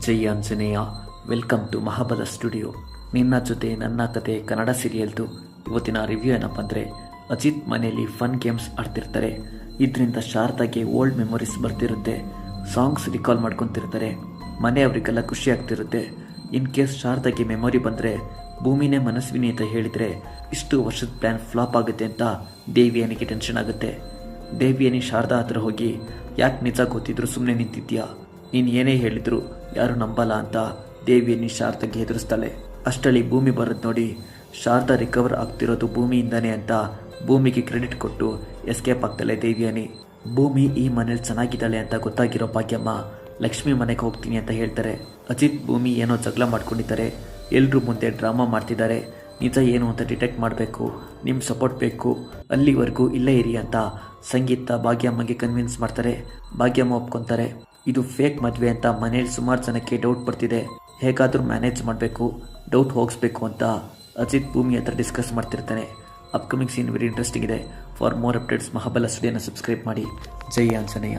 Jai Anjaneya. Welcome to Mahabala studio. ನಿನ್ನ ಜೊತೆ ನನ್ನ ಕತೆ ಕನ್ನಡ ಸೀರಿಯಲ್ದು ಇವತ್ತಿನ ರಿವ್ಯೂ ಏನಪ್ಪ ಅಂದರೆ, ಅಜಿತ್ ಮನೆಯಲ್ಲಿ ಫನ್ ಗೇಮ್ಸ್ ಆಡ್ತಿರ್ತಾರೆ. ಇದರಿಂದ ಶಾರದಾಗೆ ಓಲ್ಡ್ ಮೆಮೊರೀಸ್ ಬರ್ತಿರುತ್ತೆ. ಸಾಂಗ್ಸ್ ರಿಕಾಲ್ ಮಾಡ್ಕೊತಿರ್ತಾರೆ. ಮನೆ ಅವರಿಗೆಲ್ಲ ಖುಷಿ ಆಗ್ತಿರುತ್ತೆ. ಇನ್ ಕೇಸ್ ಶಾರದಾಗೆ ಮೆಮೊರಿ ಬಂದರೆ ಭೂಮಿನೇ ಮನಸ್ವಿನಿ ಅಂತ ಹೇಳಿದರೆ ಇಷ್ಟು ವರ್ಷದ ಪ್ಲ್ಯಾನ್ ಫ್ಲಾಪ್ ಆಗುತ್ತೆ ಅಂತ ದೇವಿಯನಿಗೆ ಟೆನ್ಷನ್ ಆಗುತ್ತೆ. ದೇವಿಯನಿ ಶಾರದಾ ಹತ್ರ ಹೋಗಿ, ಯಾಕೆ ನಿಜ ಗೊತ್ತಿದ್ರು ಸುಮ್ಮನೆ ನಿಂತಿದ್ಯಾ, ನೀನು ಏನೇ ಹೇಳಿದ್ರು ಯಾರು ನಂಬಲ್ಲ ಅಂತ ದೇವಿಯನಿ ಶಾರದಾಗೆ ಎದುರಿಸ್ತಾಳೆ. ಅಷ್ಟರಲ್ಲಿ ಭೂಮಿ ಬರೋದು ನೋಡಿ ಶಾರದಾ ರಿಕವರ್ ಆಗ್ತಿರೋದು ಭೂಮಿಯಿಂದಾನೆ ಅಂತ ಭೂಮಿಗೆ ಕ್ರೆಡಿಟ್ ಕೊಟ್ಟು ಎಸ್ಕೇಪ್ ಆಗ್ತಾಳೆ ದೇವಿಯನಿ. ಭೂಮಿ ಈ ಮನೇಲಿ ಚೆನ್ನಾಗಿದ್ದಾಳೆ ಅಂತ ಗೊತ್ತಾಗಿರೋ ಭಾಗ್ಯಮ್ಮ ಲಕ್ಷ್ಮಿ ಮನೆಗೆ ಹೋಗ್ತೀನಿ ಅಂತ ಹೇಳ್ತಾರೆ. ಅಜಿತ್ ಭೂಮಿ ಏನೋ ಜಗಳ ಮಾಡ್ಕೊಂಡಿದ್ದಾರೆ. ಎಲ್ಲರೂ ಮುಂದೆ ಡ್ರಾಮಾ ಮಾಡ್ತಿದ್ದಾರೆ. ನಿಜ ಏನು ಅಂತ ಡಿಟೆಕ್ಟ್ ಮಾಡಬೇಕು, ನಿಮ್ಮ ಸಪೋರ್ಟ್ ಬೇಕು, ಅಲ್ಲಿವರೆಗೂ ಇಲ್ಲೇ ಇರಿ ಅಂತ ಸಂಗೀತ ಭಾಗ್ಯಮ್ಮಗೆ ಕನ್ವಿನ್ಸ್ ಮಾಡ್ತಾರೆ. ಭಾಗ್ಯಮ್ಮ ಒಪ್ಕೊತಾರೆ. ಇದು ಫೇಕ್ ಮದುವೆ ಅಂತ ಮನೇಲಿ ಸುಮಾರು ಜನಕ್ಕೆ ಡೌಟ್ ಬರ್ತಿದೆ. ಹೇಗಾದರೂ ಮ್ಯಾನೇಜ್ ಮಾಡಬೇಕು, ಡೌಟ್ ಹೋಗಿಸ್ಬೇಕು ಅಂತ ಅಜಿತ್ ಭೂಮಿ ಹತ್ರ ಡಿಸ್ಕಸ್ ಮಾಡ್ತಿರ್ತಾನೆ. ಅಪ್ಕಮಿಂಗ್ ಸೀನ್ ವೆರಿ ಇಂಟ್ರೆಸ್ಟಿಂಗ್ ಇದೆ. ಫಾರ್ ಮೋರ್ ಅಪ್ಡೇಟ್ಸ್ ಮಹಾಬಲ ಸ್ಟುಡಿಯೋನ ಸಬ್ಸ್ಕ್ರೈಬ್ ಮಾಡಿ. ಜೈ ಆಂಜನೇಯ.